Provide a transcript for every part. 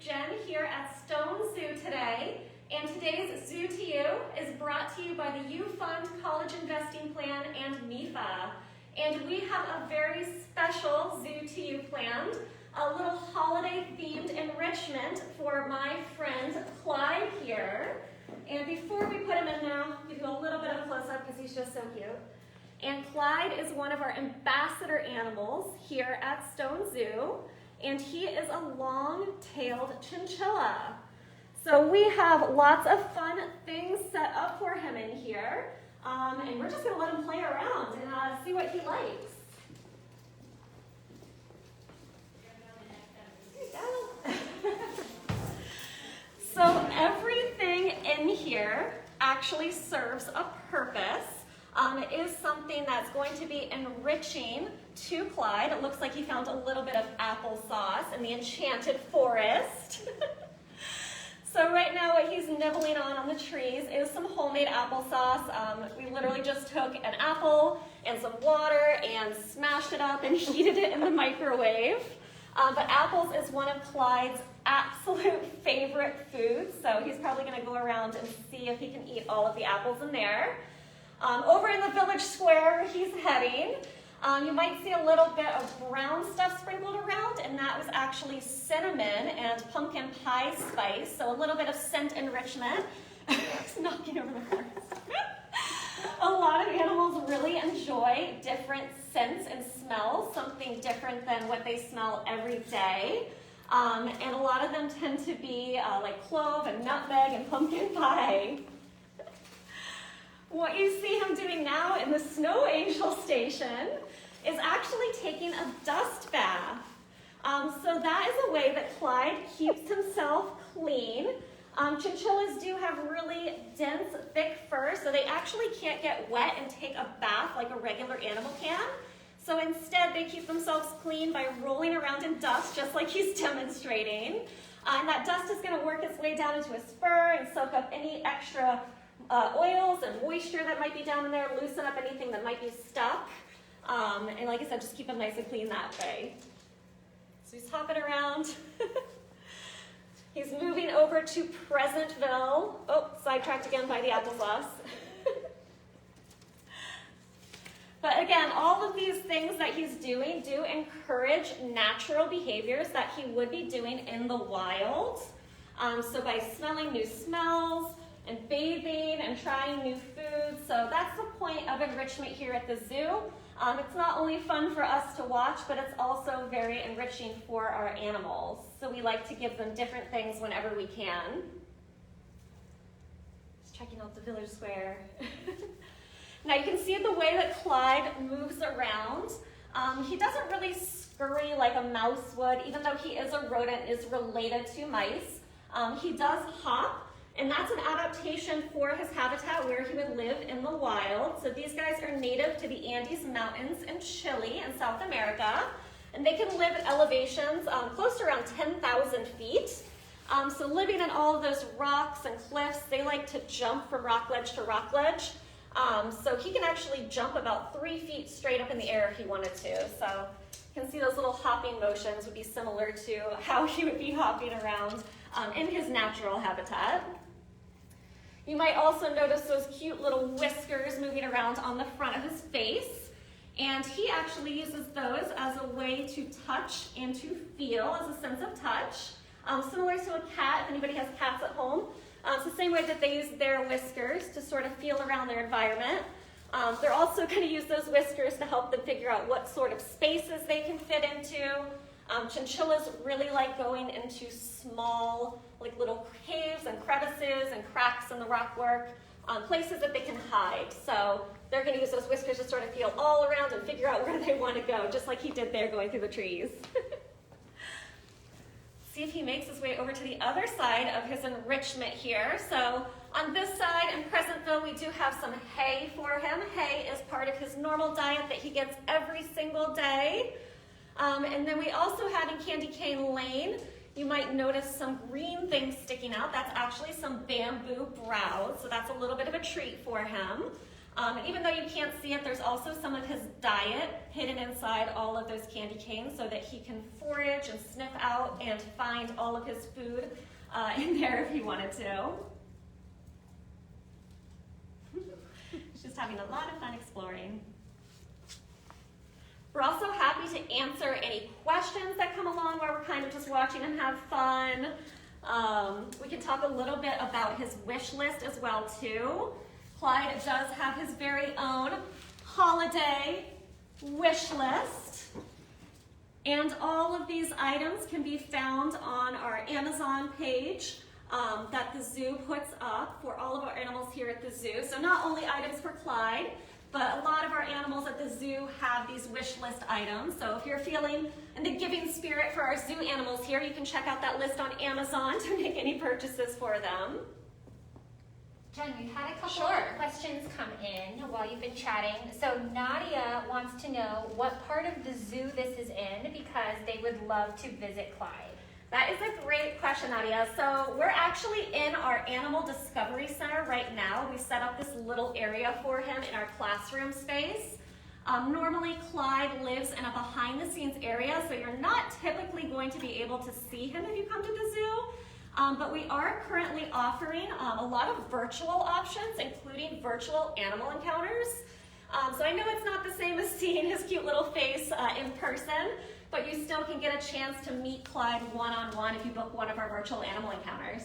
Jen here at Stone Zoo today, and today's Zoo to You is brought to you by the U.Fund College Investing Plan and MEFA. And we have a very special Zoo to You planned, a little holiday-themed enrichment for my friend Clyde here. And before we put him in now, I'll give you a little bit of a close-up because he's just so cute. And Clyde is one of our ambassador animals here at Stone Zoo, and he is a long-tailed chinchilla. So we have lots of fun things set up for him in here, and we're just going to let him play around and see what he likes. So everything in here actually serves a purpose. It is something that's going to be enriching to Clyde. It looks like he found a little bit of applesauce in the enchanted forest. So right now what he's nibbling on the trees is some homemade applesauce. We literally just took an apple and some water and smashed it up and heated it in the microwave. But apples is one of Clyde's absolute favorite foods, so he's probably going to go around and see if he can eat all of the apples in there. Over in the village square where he's heading, you might see a little bit of brown stuff sprinkled around, and that was actually cinnamon and pumpkin pie spice, so a little bit of scent enrichment. It's knocking over the horse. A lot of animals really enjoy different scents and smells, something different than what they smell every day. And a lot of them tend to be like clove and nutmeg and pumpkin pie. What you see him doing now in the Snow Angel station is actually taking a dust bath. So that is a way that Clyde keeps himself clean. Chinchillas do have really dense, thick fur, so they actually can't get wet and take a bath like a regular animal can. So instead, they keep themselves clean by rolling around in dust, just like he's demonstrating. And that dust is going to work its way down into his fur and soak up any extra oils and moisture that might be down in there, loosen up anything that might be stuck. And like I said, just keep him nice and clean that way. So he's hopping around. He's moving over to Presentville. Oh, sidetracked again by the applesauce. But again, all of these things that he's doing do encourage natural behaviors that he would be doing in the wild. So by smelling new smells and bathing and trying new foods. So that's the point of enrichment here at the zoo. It's not only fun for us to watch, but it's also very enriching for our animals. So we like to give them different things whenever we can. Just checking out the village square. Now you can see the way that Clyde moves around. He doesn't really scurry like a mouse would, even though he is a rodent, is related to mice. He does hop. And that's an adaptation for his habitat where he would live in the wild. So these guys are native to the Andes Mountains in Chile in South America. And they can live at elevations close to around 10,000 feet. So living in all of those rocks and cliffs, they like to jump from rock ledge to rock ledge. So he can actually jump about 3 feet straight up in the air if he wanted to. So you can see those little hopping motions would be similar to how he would be hopping around in his natural habitat. You might also notice those cute little whiskers moving around on the front of his face. And he actually uses those as a way to touch and to feel, as a sense of touch. Similar to a cat, if anybody has cats at home. It's the same way that they use their whiskers to sort of feel around their environment. They're also going to use those whiskers to help them figure out what sort of spaces they can fit into. Chinchillas really like going into small, like little caves and crevices and cracks in the rockwork, places that they can hide. So they're going to use those whiskers to sort of feel all around and figure out where they want to go, just like he did there going through the trees. See if he makes his way over to the other side of his enrichment here. So on this side in Presentville, we do have some hay for him. Hay is part of his normal diet that he gets every single day. And then we also had in Candy Cane Lane, you might notice some green things sticking out. That's actually some bamboo browse, so that's a little bit of a treat for him. And even though you can't see it, there's also some of his diet hidden inside all of those candy canes so that he can forage and sniff out and find all of his food in there if he wanted to. He's just having a lot of fun exploring. We're also happy to answer any questions that come along while we're kind of just watching him have fun. We can talk a little bit about his wish list as well too. Clyde does have his very own holiday wish list. And all of these items can be found on our Amazon page that the zoo puts up for all of our animals here at the zoo. So not only items for Clyde, but a lot of our animals at the zoo have these wish list items. So if you're feeling in the giving spirit for our zoo animals here, you can check out that list on Amazon to make any purchases for them. Jen, we've had a couple of questions come in while you've been chatting. So Nadia wants to know what part of the zoo this is in because they would love to visit Clyde. That is a great question, Nadia. So we're actually in our Animal Discovery Center right now. We set up this little area for him in our classroom space. Normally, Clyde lives in a behind-the-scenes area, so you're not typically going to be able to see him if you come to the zoo. But we are currently offering a lot of virtual options, including virtual animal encounters. So I know it's not the same as seeing his cute little face in person, but you still can get a chance to meet Clyde one-on-one if you book one of our virtual animal encounters.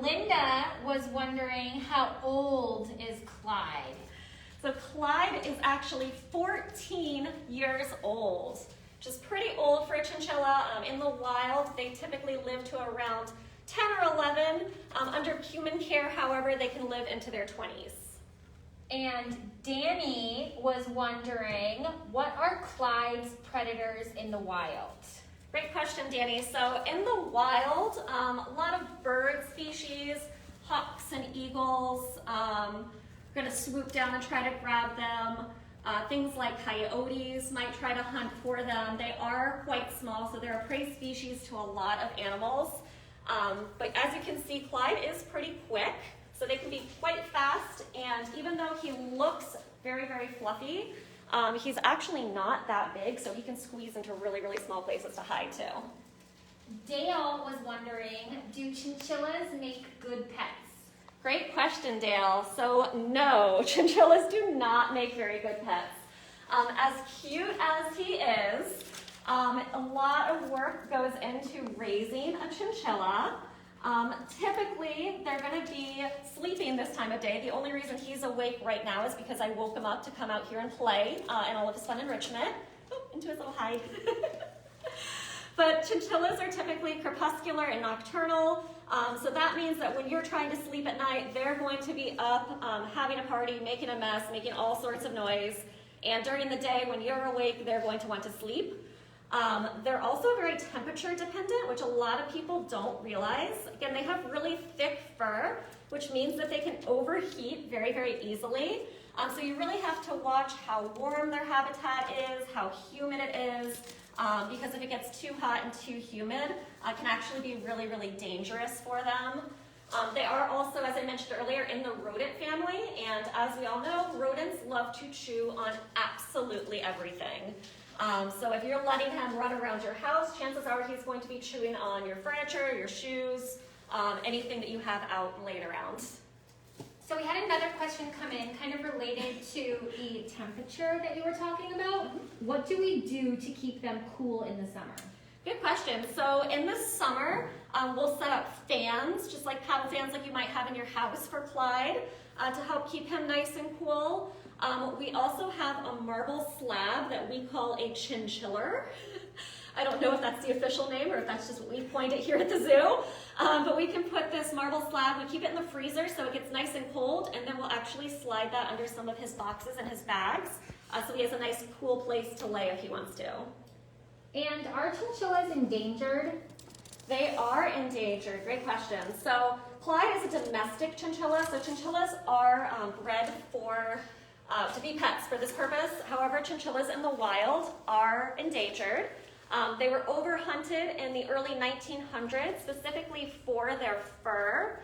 Linda was wondering how old is Clyde? So Clyde is actually 14 years old, which is pretty old for a chinchilla. In the wild, they typically live to around 10 or 11. Under human care, however, they can live into their 20s. And Danny was wondering, what are Clyde's predators in the wild? Great question, Danny. So in the wild, a lot of bird species, hawks and eagles, are going to swoop down and try to grab them. Things like coyotes might try to hunt for them. They are quite small, so they're a prey species to a lot of animals. But as you can see, Clyde is pretty quick, so they can be quite fast, and even though he looks very, very fluffy, he's actually not that big, so he can squeeze into really, really small places to hide too. Dale was wondering, do chinchillas make good pets? Great question, Dale. So no, chinchillas do not make very good pets. As cute as he is, a lot of work goes into raising a chinchilla. Typically, they're going to be sleeping this time of day. The only reason he's awake right now is because I woke him up to come out here and play and all of his fun enrichment. Oh, into his little hide. But chinchillas are typically crepuscular and nocturnal. So that means that when you're trying to sleep at night, they're going to be up, having a party, making a mess, making all sorts of noise. And during the day, when you're awake, they're going to want to sleep. They're also very temperature dependent, which a lot of people don't realize. Again, they have really thick fur, which means that they can overheat very, very easily. So you really have to watch how warm their habitat is, how humid it is, because if it gets too hot and too humid, it can actually be really, really dangerous for them. They are also, as I mentioned earlier, in the rodent family, and as we all know, rodents love to chew on absolutely everything. So if you're letting him run around your house, chances are he's going to be chewing on your furniture, your shoes, anything that you have out and laid around. So we had another question come in kind of related to the temperature that you were talking about. What do we do to keep them cool in the summer? Good question. So in the summer, we'll set up fans, just like paddle fans like you might have in your house for Clyde, to help keep him nice and cool. We also have a marble slab that we call a chinchilla. I don't know if that's the official name or if that's just what we coined it here at the zoo. But we can put this marble slab, we keep it in the freezer so it gets nice and cold, and then we'll actually slide that under some of his boxes and his bags. So he has a nice cool place to lay if he wants to. And are chinchillas endangered? They are endangered. Great question. So Clyde is a domestic chinchilla. So chinchillas are bred for to be pets for this purpose. However, chinchillas in the wild are endangered. They were overhunted in the early 1900s, specifically for their fur.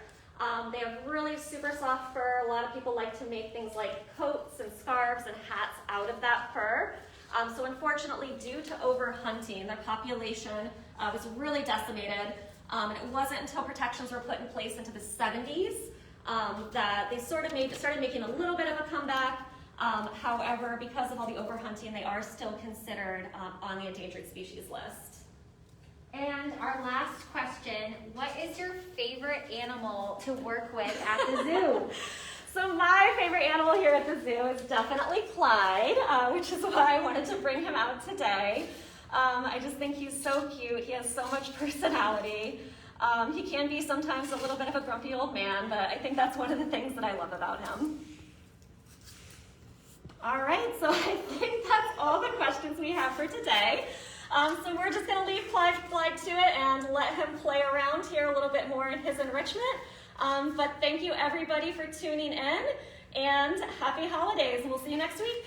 They have really super soft fur. A lot of people like to make things like coats and scarves and hats out of that fur. So unfortunately, due to overhunting, their population was really decimated. And it wasn't until protections were put in place into the 70s that they started making a little bit of a comeback. However, because of all the overhunting, they are still considered on the endangered species list. And our last question, what is your favorite animal to work with at the zoo? So my favorite animal here at the zoo is definitely Clyde, which is why I wanted to bring him out today. I just think he's so cute. He has so much personality. He can be sometimes a little bit of a grumpy old man, but I think that's one of the things that I love about him. All right, so I think that's all the questions we have for today. So we're just going to leave Clyde to it and let him play around here a little bit more in his enrichment. But thank you everybody for tuning in, and happy holidays. We'll see you next week.